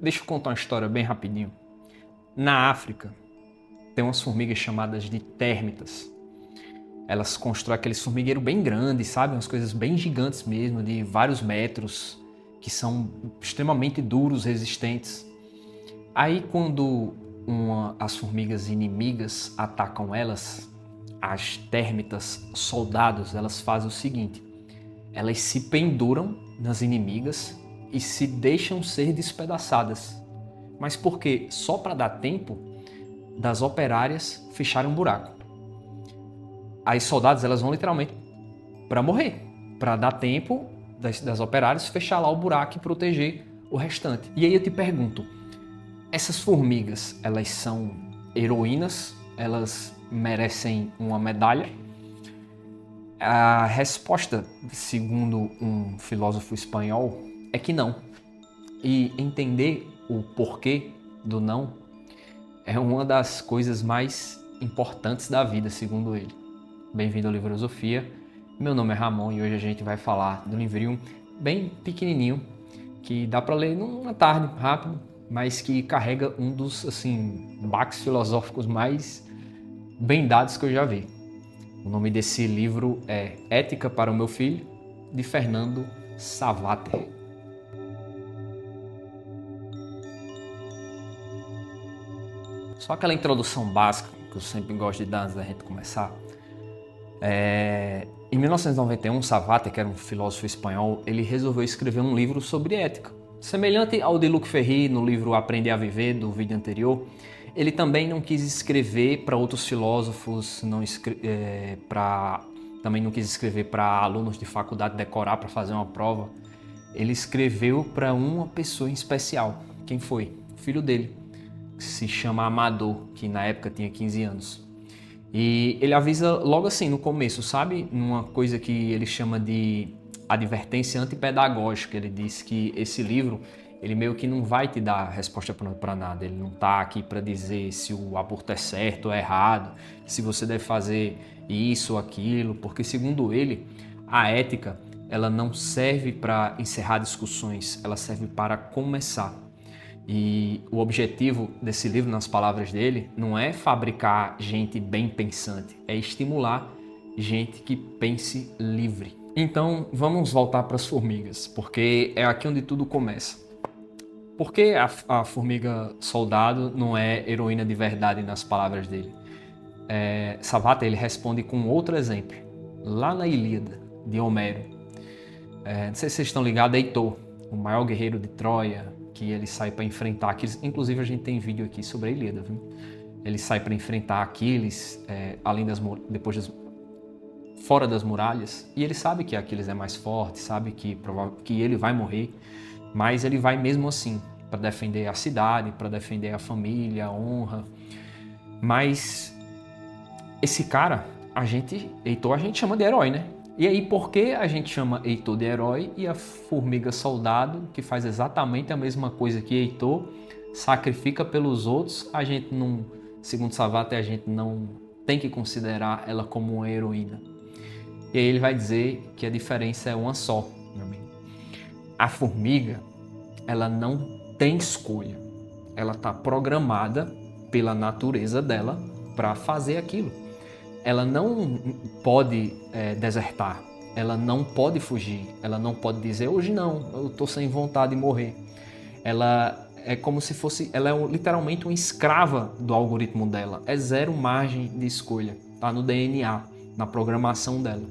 Deixa eu contar uma história bem rapidinho. Na África, tem umas formigas chamadas de térmitas. Elas constroem aqueles formigueiros bem grandes, sabe? Umas coisas bem gigantes mesmo, de vários metros, que são extremamente duros, resistentes. Aí quando as formigas inimigas atacam elas, as térmitas soldados, elas fazem o seguinte: elas se penduram nas inimigas e se deixam ser despedaçadas. Mas por quê? Só para dar tempo das operárias fecharem um buraco. As soldadas elas vão literalmente para morrer, para dar tempo das operárias fechar lá o buraco e proteger o restante. E aí eu te pergunto, essas formigas, elas são heroínas? Elas merecem uma medalha? A resposta, segundo um filósofo espanhol, é que não. E entender o porquê do não é uma das coisas mais importantes da vida, segundo ele. Bem-vindo ao Livrosofia. Meu nome é Ramon e hoje a gente vai falar de um livrinho bem pequenininho que dá para ler numa tarde, rápido, mas que carrega um dos baques filosóficos mais bem dados que eu já vi. O nome desse livro é Ética para o Meu Filho, de Fernando Savater. Só aquela introdução básica que eu sempre gosto de dar antes da gente começar. Em 1991, Savater, que era um filósofo espanhol, ele resolveu escrever um livro sobre ética. Semelhante ao de Luc Ferry no livro Aprender a Viver, do vídeo anterior, ele também não quis escrever para outros filósofos, também não quis escrever para alunos de faculdade decorar para fazer uma prova. Ele escreveu para uma pessoa em especial. Quem foi? O filho dele, que se chama Amador, que na época tinha 15 anos. E ele avisa logo assim no começo, sabe? Numa coisa que ele chama de advertência antipedagógica. Ele diz que esse livro, ele meio que não vai te dar resposta para nada. Ele não está aqui para dizer se o aborto é certo ou é errado, se você deve fazer isso ou aquilo, porque segundo ele, a ética, ela não serve para encerrar discussões, ela serve para começar. E o objetivo desse livro, nas palavras dele, não é fabricar gente bem pensante, é estimular gente que pense livre. Então vamos voltar para as formigas, porque é aqui onde tudo começa. Por que a formiga soldado não é heroína de verdade nas palavras dele? Savater ele responde com outro exemplo. Lá na Ilíada, de Homero, não sei se vocês estão ligados, Heitor, o maior guerreiro de Troia, que ele sai para enfrentar Aquiles. Inclusive a gente tem vídeo aqui sobre a Ilíada, viu? Ele sai para enfrentar Aquiles, fora das muralhas, e ele sabe que Aquiles é mais forte, sabe que ele vai morrer, mas ele vai mesmo assim para defender a cidade, para defender a família, a honra. Mas esse cara, Heitor, a gente chama de herói, né? E aí, por que a gente chama Heitor de herói e a formiga soldado, que faz exatamente a mesma coisa que Heitor, sacrifica pelos outros, a gente não, segundo Savater, a gente não tem que considerar ela como uma heroína? E aí ele vai dizer que a diferença é uma só, meu amigo. A formiga, ela não tem escolha. Ela está programada pela natureza dela para fazer aquilo. Ela não pode desertar, ela não pode fugir, ela não pode dizer hoje não, eu estou sem vontade de morrer. Ela é como se fosse, ela é literalmente uma escrava do algoritmo dela, é zero margem de escolha, tá no DNA, na programação dela.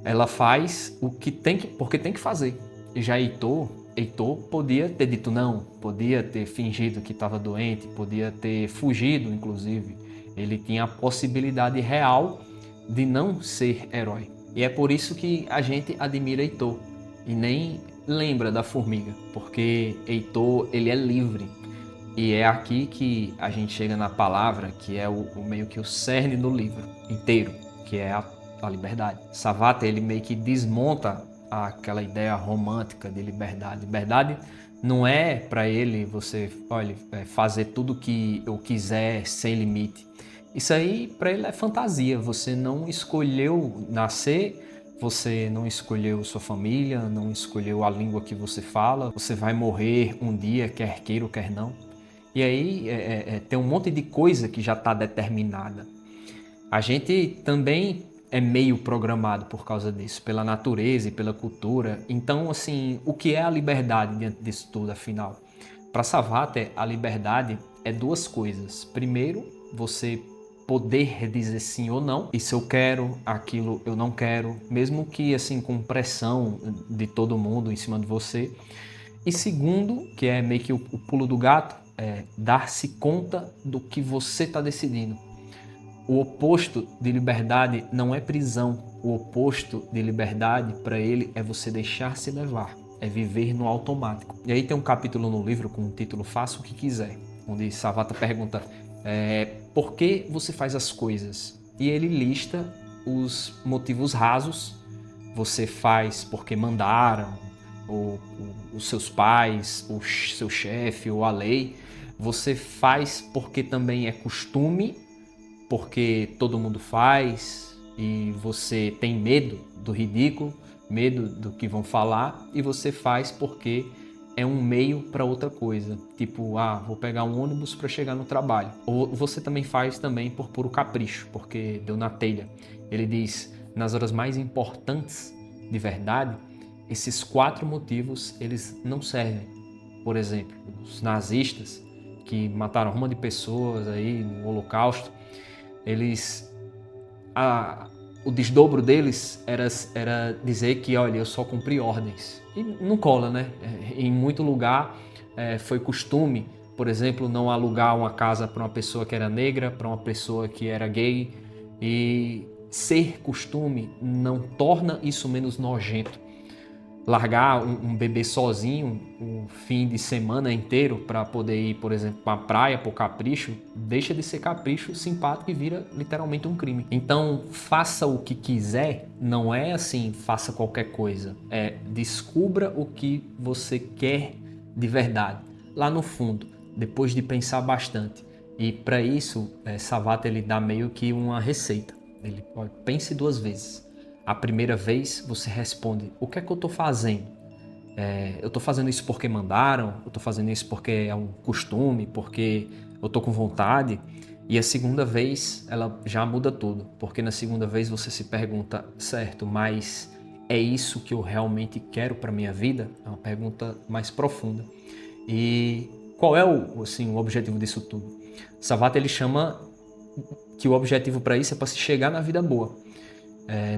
Ela faz o que tem que, porque tem que fazer. E já Heitor podia ter dito não, podia ter fingido que estava doente, podia ter fugido, inclusive. Ele tinha a possibilidade real de não ser herói. E é por isso que a gente admira Heitor e nem lembra da formiga, porque Heitor, ele é livre. E é aqui que a gente chega na palavra, que é meio que o cerne do livro inteiro, que é a liberdade. Savater, ele meio que desmonta aquela ideia romântica de liberdade. Liberdade não é para ele você, fazer tudo que eu quiser sem limite. Isso aí para ele é fantasia. Você não escolheu nascer, você não escolheu sua família, não escolheu a língua que você fala, você vai morrer um dia, quer queira ou quer não. E aí tem um monte de coisa que já está determinada. A gente também é meio programado por causa disso, pela natureza e pela cultura. Então, assim, o que é a liberdade diante disso tudo, afinal? Para Savatthi, a liberdade é duas coisas. Primeiro, você poder dizer sim ou não. Isso eu quero, aquilo eu não quero, mesmo que assim com pressão de todo mundo em cima de você. E segundo, que é meio que o pulo do gato, é dar-se conta do que você está decidindo. O oposto de liberdade não é prisão. O oposto de liberdade para ele é você deixar-se levar, é viver no automático. E aí tem um capítulo no livro com o título Faça o que quiser, onde Savatthi pergunta por que você faz as coisas? E ele lista os motivos rasos. Você faz porque mandaram, ou os seus pais, o seu chefe ou a lei. Você faz porque também é costume, porque todo mundo faz e você tem medo do ridículo, medo do que vão falar, e você faz porque é um meio para outra coisa, tipo, vou pegar um ônibus para chegar no trabalho. Ou você também faz também por puro capricho, porque deu na telha. Ele diz, nas horas mais importantes de verdade, esses 4 motivos, eles não servem. Por exemplo, os nazistas, que mataram uma de pessoas aí no Holocausto, o desdobro deles era dizer que, olha, eu só cumpri ordens. E não cola, né? Em muito lugar foi costume, por exemplo, não alugar uma casa para uma pessoa que era negra, para uma pessoa que era gay. E ser costume não torna isso menos nojento. Largar um bebê sozinho um fim de semana inteiro para poder ir, por exemplo, para a praia por capricho, deixa de ser capricho simpático e vira literalmente um crime. Então, faça o que quiser, não é assim, faça qualquer coisa. Descubra o que você quer de verdade, lá no fundo, depois de pensar bastante. E para isso, Savatthi ele dá meio que uma receita. Ele pense 2 vezes. A primeira vez você responde, o que é que eu estou fazendo? Eu estou fazendo isso porque mandaram? Eu estou fazendo isso porque é um costume? Porque eu estou com vontade? E a segunda vez ela já muda tudo, porque na segunda vez você se pergunta, certo, mas é isso que eu realmente quero para minha vida? É uma pergunta mais profunda. E qual é o objetivo disso tudo? Savatthi ele chama que o objetivo para isso é para se chegar na vida boa.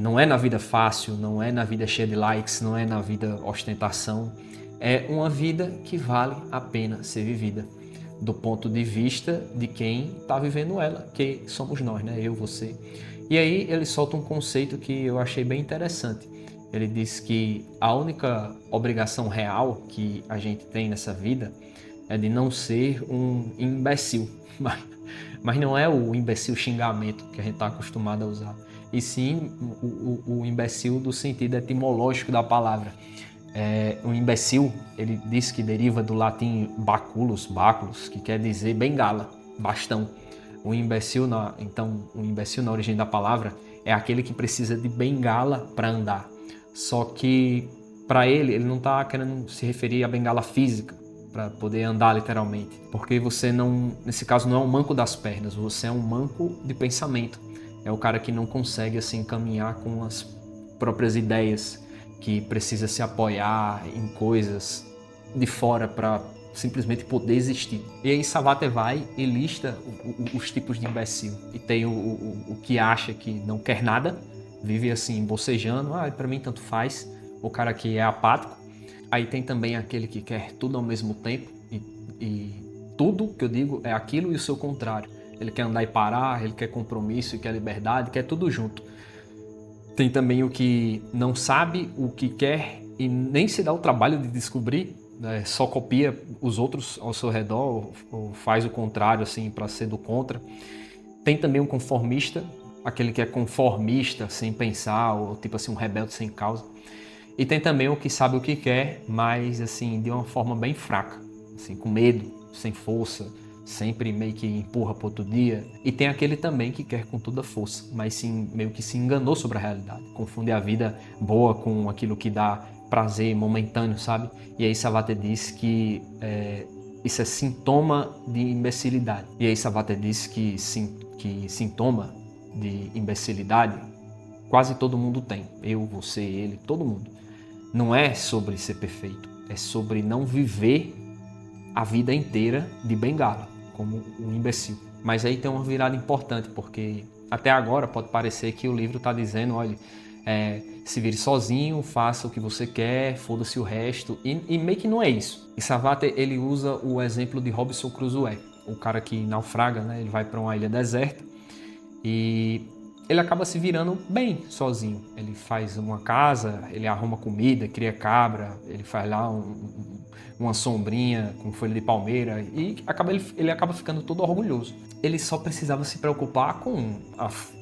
Não é na vida fácil, não é na vida cheia de likes, não é na vida ostentação. É uma vida que vale a pena ser vivida, do ponto de vista de quem está vivendo ela, que somos nós, né? Eu, você. E aí ele solta um conceito que eu achei bem interessante. Ele diz que a única obrigação real que a gente tem nessa vida é de não ser um imbecil. Mas não é o imbecil xingamento que a gente está acostumado a usar, e sim o imbecil do sentido etimológico da palavra. Um imbecil, ele diz que deriva do latim baculus, que quer dizer bengala, bastão. O imbecil na origem da palavra é aquele que precisa de bengala para andar. Só que para ele não está querendo se referir à bengala física, para poder andar literalmente. Porque você não, nesse caso, não é um manco das pernas, você é um manco de pensamento. É o cara que não consegue assim caminhar com as próprias ideias, que precisa se apoiar em coisas de fora para simplesmente poder existir. E aí Savatthi vai e lista os tipos de imbecil. E tem o que acha que não quer nada, vive assim bocejando, para mim tanto faz. O cara que é apático. Aí tem também aquele que quer tudo ao mesmo tempo, e tudo que eu digo é aquilo e o seu contrário. Ele quer andar e parar, ele quer compromisso e quer liberdade, quer tudo junto. Tem também o que não sabe o que quer e nem se dá o trabalho de descobrir, né? Só copia os outros ao seu redor ou faz o contrário assim para ser do contra. Tem também um conformista, aquele que é conformista sem pensar, ou tipo assim um rebelde sem causa. E tem também o que sabe o que quer, mas assim de uma forma bem fraca, assim com medo, sem força, sempre meio que empurra para outro dia. E tem aquele também que quer com toda força, mas sim, meio que se enganou sobre a realidade. Confunde a vida boa com aquilo que dá prazer momentâneo, sabe? E aí Savatthi diz que isso é sintoma de imbecilidade. E aí Savatthi diz que sintoma de imbecilidade quase todo mundo tem. Eu, você, ele, todo mundo. Não é sobre ser perfeito, é sobre não viver a vida inteira de bengala, como um imbecil. Mas aí tem uma virada importante, porque até agora pode parecer que o livro está dizendo, olha, se vire sozinho, faça o que você quer, foda-se o resto, e meio que não é isso. E Savatthi, ele usa o exemplo de Robinson Crusoe, o cara que naufraga, né? Ele vai para uma ilha deserta e ele acaba se virando bem sozinho. Ele faz uma casa, ele arruma comida, cria cabra, ele faz lá uma sombrinha com folha de palmeira e ele acaba ficando todo orgulhoso. Ele só precisava se preocupar com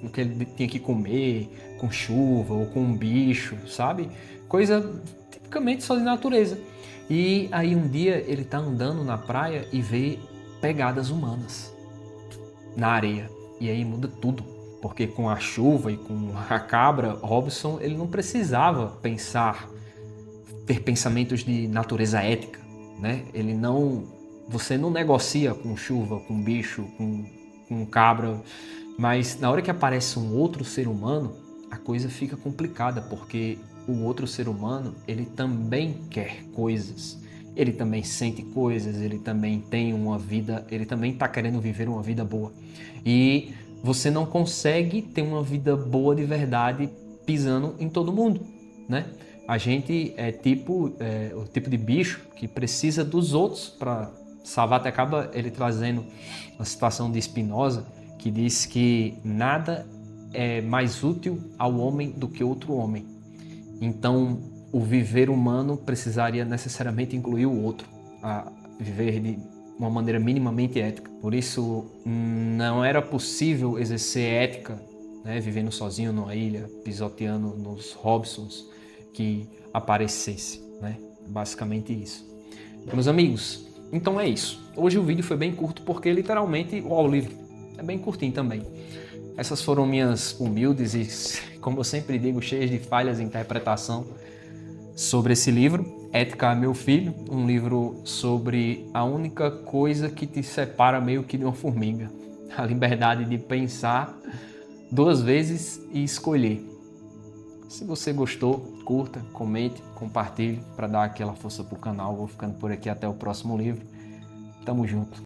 o que ele tinha que comer, com chuva ou com um bicho, sabe? Coisa tipicamente só de natureza. E aí um dia ele tá andando na praia e vê pegadas humanas na areia. E aí muda tudo. Porque com a chuva e com a cabra, Robinson ele não precisava ter pensamentos de natureza ética, né? Você não negocia com chuva, com bicho, com cabra, mas na hora que aparece um outro ser humano, a coisa fica complicada, porque o outro ser humano, ele também quer coisas, ele também sente coisas, ele também tem uma vida, ele também está querendo viver uma vida boa. E você não consegue ter uma vida boa de verdade pisando em todo mundo, né? A gente é o tipo de bicho que precisa dos outros para... Savatthi acaba ele trazendo a situação de Spinoza, que diz que nada é mais útil ao homem do que outro homem. Então, o viver humano precisaria necessariamente incluir o outro, a viver de uma maneira minimamente ética. Por isso, não era possível exercer ética, né, vivendo sozinho numa ilha, pisoteando nos Robsons que aparecesse, né? Basicamente isso. Meus amigos, então é isso. Hoje o vídeo foi bem curto porque literalmente o livro é bem curtinho também. Essas foram minhas humildes e, como eu sempre digo, cheias de falhas de interpretação sobre esse livro, Ética, Meu Filho, um livro sobre a única coisa que te separa meio que de uma formiga, a liberdade de pensar duas vezes e escolher. Se você gostou, curta, comente, compartilhe para dar aquela força pro canal. Vou ficando por aqui até o próximo livro. Tamo junto.